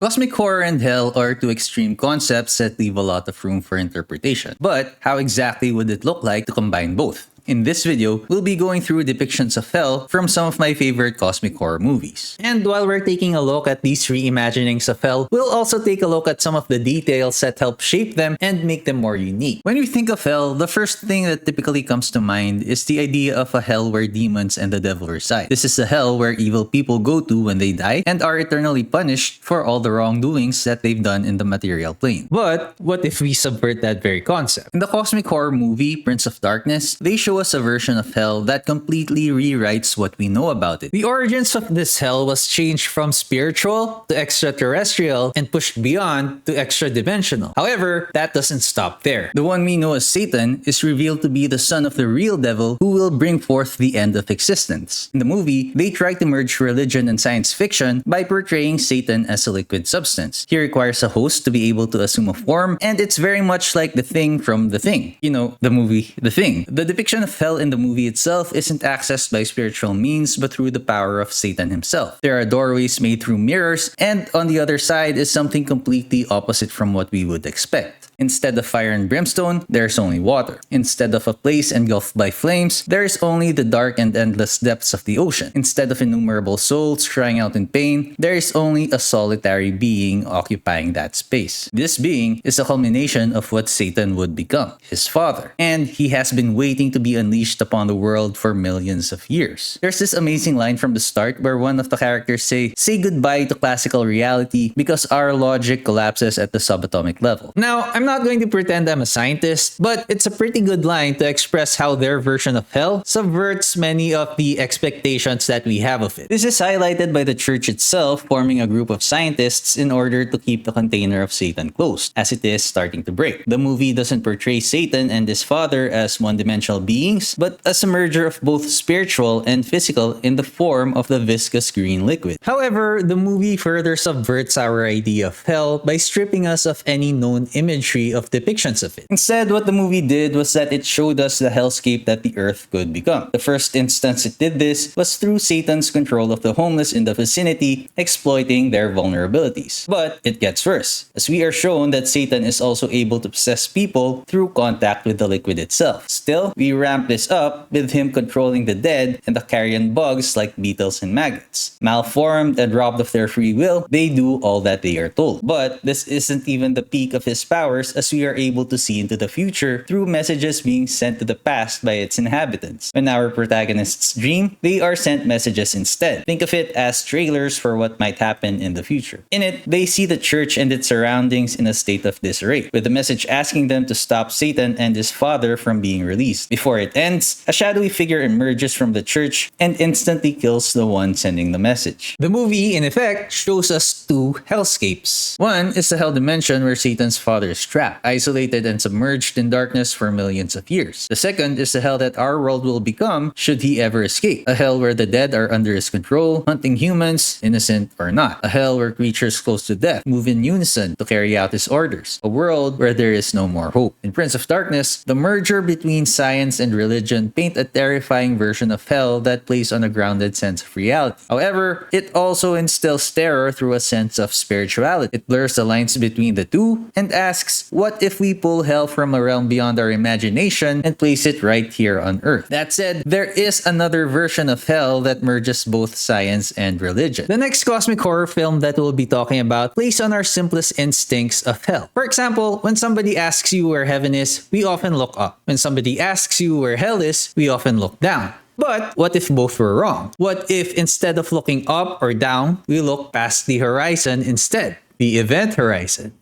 Cosmic horror and hell are two extreme concepts that leave a lot of room for interpretation. But how exactly would it look like to combine both? In this video, we'll be going through depictions of hell from some of my favorite cosmic horror movies. And while we're taking a look at these reimaginings of hell, we'll also take a look at some of the details that help shape them and make them more unique. When you think of hell, the first thing that typically comes to mind is the idea of a hell where demons and the devil reside. This is the hell where evil people go to when they die and are eternally punished for all the wrongdoings that they've done in the material plane. But what if we subvert that very concept? In the cosmic horror movie Prince of Darkness, they show us a version of hell that completely rewrites what we know about it. The origins of this hell was changed from spiritual to extraterrestrial and pushed beyond to extra-dimensional. However, that doesn't stop there. The one we know as Satan is revealed to be the son of the real devil who will bring forth the end of existence. In the movie, they try to merge religion and science fiction by portraying Satan as a liquid substance. He requires a host to be able to assume a form, and it's very much like The Thing from The Thing. You know, the movie The Thing. The depiction of hell in the movie itself isn't accessed by spiritual means but through the power of Satan himself. There are doorways made through mirrors, and on the other side is something completely opposite from what we would expect. Instead of fire and brimstone, there's only water. Instead of a place engulfed by flames, there is only the dark and endless depths of the ocean. Instead of innumerable souls crying out in pain, there is only a solitary being occupying that space. This being is a culmination of what Satan would become, his father. And he has been waiting to be unleashed upon the world for millions of years. There's this amazing line from the start where one of the characters say goodbye to classical reality because our logic collapses at the subatomic level. Now, I'm not going to pretend I'm a scientist, but it's a pretty good line to express how their version of hell subverts many of the expectations that we have of it. This is highlighted by the church itself forming a group of scientists in order to keep the container of Satan closed, as it is starting to break. The movie doesn't portray Satan and his father as one-dimensional beings, but as a merger of both spiritual and physical in the form of the viscous green liquid. However, the movie further subverts our idea of hell by stripping us of any known imagery of depictions of it. Instead, what the movie did was that it showed us the hellscape that the earth could become. The first instance it did this was through Satan's control of the homeless in the vicinity, exploiting their vulnerabilities. But it gets worse, as we are shown that Satan is also able to possess people through contact with the liquid itself. Still, we ramp this up with him controlling the dead and the carrion bugs like beetles and maggots. Malformed and robbed of their free will, they do all that they are told. But this isn't even the peak of his powers, as we are able to see into the future through messages being sent to the past by its inhabitants. When our protagonists dream, they are sent messages instead. Think of it as trailers for what might happen in the future. In it, they see the church and its surroundings in a state of disarray, with a message asking them to stop Satan and his father from being released. Before it ends, a shadowy figure emerges from the church and instantly kills the one sending the message. The movie, in effect, shows us two hellscapes. One is the hell dimension where Satan's father is trapped, isolated and submerged in darkness for millions of years. The second is the hell that our world will become should he ever escape. A hell where the dead are under his control, hunting humans, innocent or not. A hell where creatures close to death move in unison to carry out his orders. A world where there is no more hope. In Prince of Darkness, the merger between science and religion paint a terrifying version of hell that plays on a grounded sense of reality. However, it also instills terror through a sense of spirituality. It blurs the lines between the two and asks, what if we pull hell from a realm beyond our imagination and place it right here on Earth? That said, there is another version of hell that merges both science and religion. The next cosmic horror film that we'll be talking about plays on our simplest instincts of hell. For example, when somebody asks you where heaven is, we often look up. When somebody asks you where hell is, we often look down. But what if both were wrong? What if instead of looking up or down, we look past the horizon instead? The event horizon.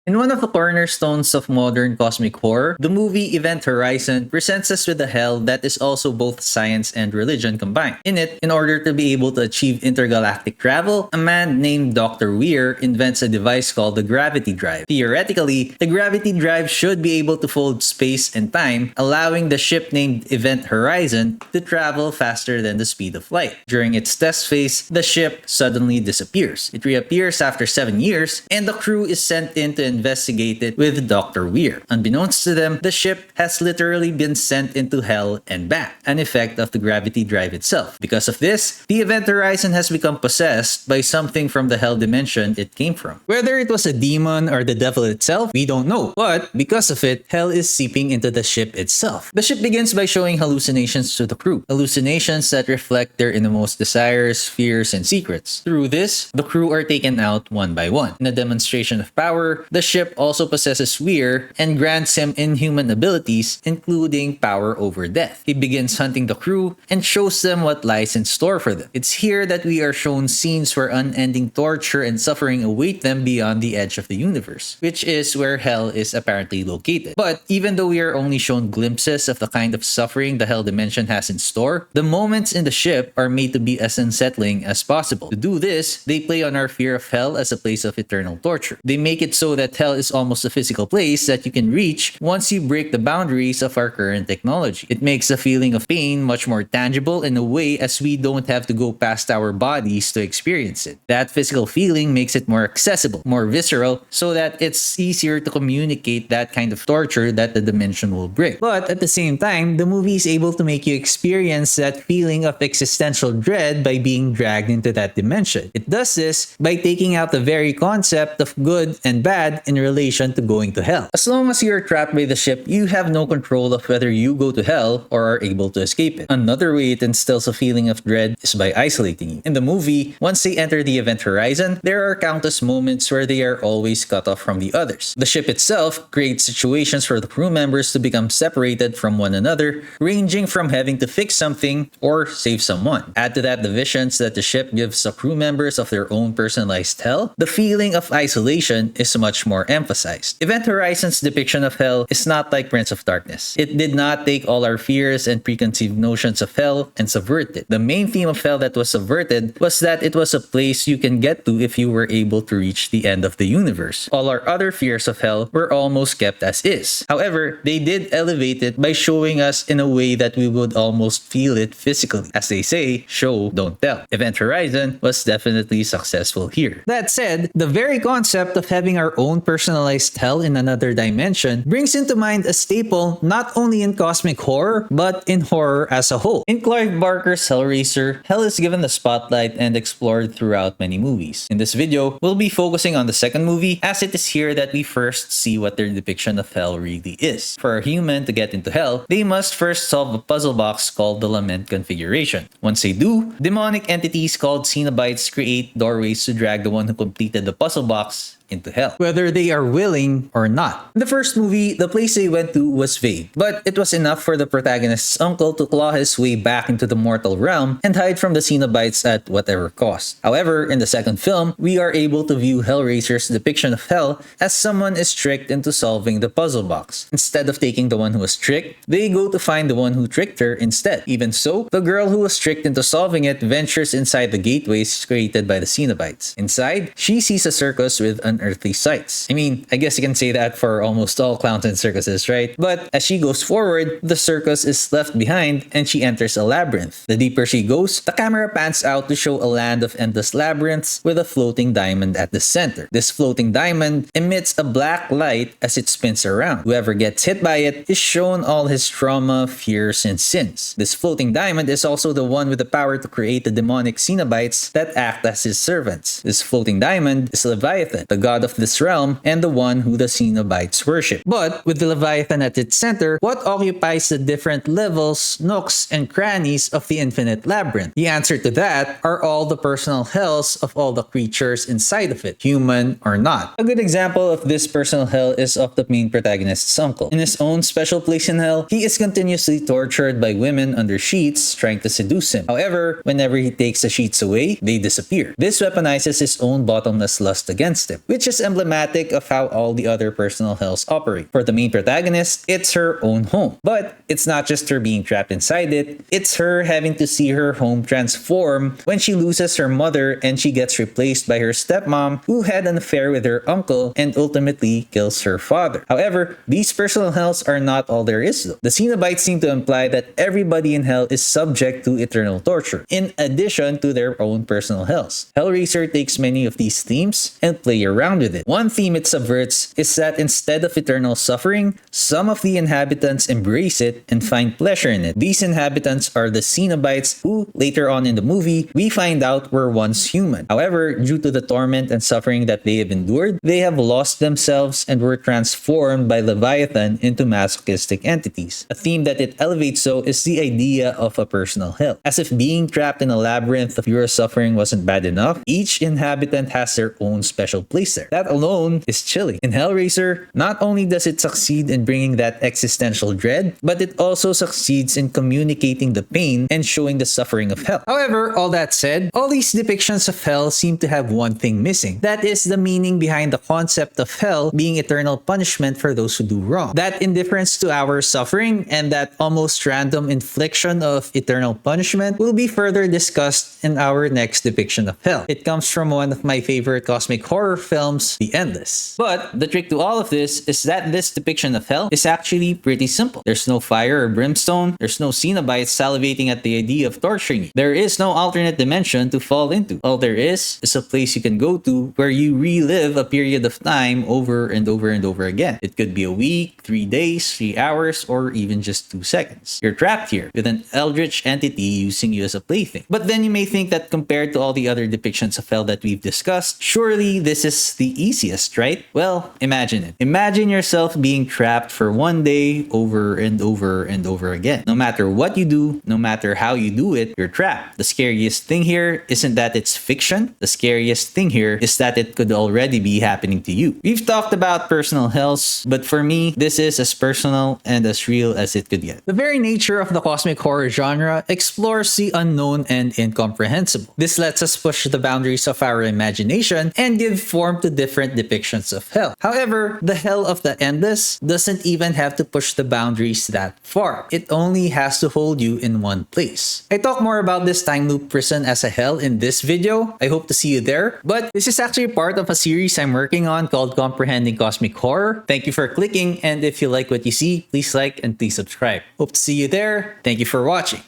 In one of the cornerstones of modern cosmic horror, the movie Event Horizon presents us with a hell that is also both science and religion combined. In it, in order to be able to achieve intergalactic travel, a man named Dr. Weir invents a device called the gravity drive. Theoretically, the gravity drive should be able to fold space and time, allowing the ship named Event Horizon to travel faster than the speed of light. During its test phase, the ship suddenly disappears. It reappears after 7 years, and the crew is sent in to investigate it with Dr. Weir. Unbeknownst to them, the ship has literally been sent into hell and back, an effect of the gravity drive itself. Because of this, the event horizon has become possessed by something from the hell dimension it came from. Whether it was a demon or the devil itself, we don't know. But because of it, hell is seeping into the ship itself. The ship begins by showing hallucinations to the crew. Hallucinations that reflect their innermost desires, fears, and secrets. Through this, the crew are taken out one by one. In a demonstration of power, the ship also possesses Weir and grants him inhuman abilities, including power over death. He begins hunting the crew and shows them what lies in store for them. It's here that we are shown scenes where unending torture and suffering await them beyond the edge of the universe, which is where hell is apparently located. But even though we are only shown glimpses of the kind of suffering the hell dimension has in store, the moments in the ship are made to be as unsettling as possible. To do this, they play on our fear of hell as a place of eternal torture. They make it so that hell is almost a physical place that you can reach once you break the boundaries of our current technology. It makes the feeling of pain much more tangible in a way, as we don't have to go past our bodies to experience it. That physical feeling makes it more accessible, more visceral, so that it's easier to communicate that kind of torture that the dimension will bring. But at the same time, the movie is able to make you experience that feeling of existential dread by being dragged into that dimension. It does this by taking out the very concept of good and bad in relation to going to hell. As long as you're trapped by the ship, you have no control of whether you go to hell or are able to escape it. Another way it instills a feeling of dread is by isolating you. In the movie, once they enter the event horizon, there are countless moments where they are always cut off from the others. The ship itself creates situations for the crew members to become separated from one another, ranging from having to fix something or save someone. Add to that the visions that the ship gives the crew members of their own personalized hell, the feeling of isolation is much more emphasized. Event Horizon's depiction of hell is not like Prince of Darkness. It did not take all our fears and preconceived notions of hell and subvert it. The main theme of hell that was subverted was that it was a place you can get to if you were able to reach the end of the universe. All our other fears of hell were almost kept as is. However, they did elevate it by showing us in a way that we would almost feel it physically. As they say, show, don't tell. Event Horizon was definitely successful here. That said, the very concept of having our own personalized hell in another dimension brings into mind a staple not only in cosmic horror, but in horror as a whole. In Clive Barker's Hellraiser, hell is given the spotlight and explored throughout many movies. In this video, we'll be focusing on the second movie, as it is here that we first see what their depiction of hell really is. For a human to get into hell, they must first solve a puzzle box called the Lament Configuration. Once they do, demonic entities called Cenobites create doorways to drag the one who completed the puzzle box into hell, whether they are willing or not. In the first movie, the place they went to was vague, but it was enough for the protagonist's uncle to claw his way back into the mortal realm and hide from the Cenobites at whatever cost. However, in the second film, we are able to view Hellraiser's depiction of hell as someone is tricked into solving the puzzle box. Instead of taking the one who was tricked, they go to find the one who tricked her instead. Even so, the girl who was tricked into solving it ventures inside the gateways created by the Cenobites. Inside, she sees a circus with unearthly sights. I mean, I guess you can say that for almost all clowns and circuses, right? But as she goes forward, the circus is left behind and she enters a labyrinth. The deeper she goes, the camera pans out to show a land of endless labyrinths with a floating diamond at the center. This floating diamond emits a black light as it spins around. Whoever gets hit by it is shown all his trauma, fears, and sins. This floating diamond is also the one with the power to create the demonic Cenobites that act as his servants. This floating diamond is Leviathan, the god of this realm and the one who the Cenobites worship. But with the Leviathan at its center, what occupies the different levels, nooks, and crannies of the infinite labyrinth? The answer to that are all the personal hells of all the creatures inside of it, human or not. A good example of this personal hell is of the main protagonist's uncle. In his own special place in hell, he is continuously tortured by women under sheets trying to seduce him. However, whenever he takes the sheets away, they disappear. This weaponizes his own bottomless lust against him, which is emblematic of how all the other personal hells operate. For the main protagonist, it's her own home. But it's not just her being trapped inside it, it's her having to see her home transform when she loses her mother and she gets replaced by her stepmom, who had an affair with her uncle and ultimately kills her father. However, these personal hells are not all there is though. The Cenobites seem to imply that everybody in hell is subject to eternal torture, in addition to their own personal hells. Hellraiser takes many of these themes and play around around with it. One theme it subverts is that instead of eternal suffering, some of the inhabitants embrace it and find pleasure in it. These inhabitants are the Cenobites, who, later on in the movie, we find out were once human. However, due to the torment and suffering that they have endured, they have lost themselves and were transformed by Leviathan into masochistic entities. A theme that it elevates so is the idea of a personal hell. As if being trapped in a labyrinth of pure suffering wasn't bad enough, each inhabitant has their own special place there. That alone is chilling. In Hellraiser, not only does it succeed in bringing that existential dread, but it also succeeds in communicating the pain and showing the suffering of hell. However, all that said, all these depictions of hell seem to have one thing missing. That is the meaning behind the concept of hell being eternal punishment for those who do wrong. That indifference to our suffering and that almost random infliction of eternal punishment will be further discussed in our next depiction of hell. It comes from one of my favorite cosmic horror films, The Endless. But the trick to all of this is that this depiction of hell is actually pretty simple. There's no fire or brimstone, there's no Cenobites salivating at the idea of torturing you. There is no alternate dimension to fall into. All there is a place you can go to where you relive a period of time over and over and over again. It could be a week, 3 days, 3 hours, or even just 2 seconds. You're trapped here with an eldritch entity using you as a plaything. But then you may think that compared to all the other depictions of hell that we've discussed, surely this is the easiest, right? Well, imagine it. Imagine yourself being trapped for 1 day over and over and over again. No matter what you do, no matter how you do it, you're trapped. The scariest thing here isn't that it's fiction. The scariest thing here is that it could already be happening to you. We've talked about personal hells, but for me, this is as personal and as real as it could get. The very nature of the cosmic horror genre explores the unknown and incomprehensible. This lets us push the boundaries of our imagination and give form to different depictions of hell. However, the hell of the Endless doesn't even have to push the boundaries that far. It only has to hold you in one place. I talk more about this time loop prison as a hell in this video. I hope to see you there. But this is actually part of a series I'm working on called Comprehending Cosmic Horror. Thank you for clicking, and if you like what you see, please like and please subscribe. Hope to see you there. Thank you for watching.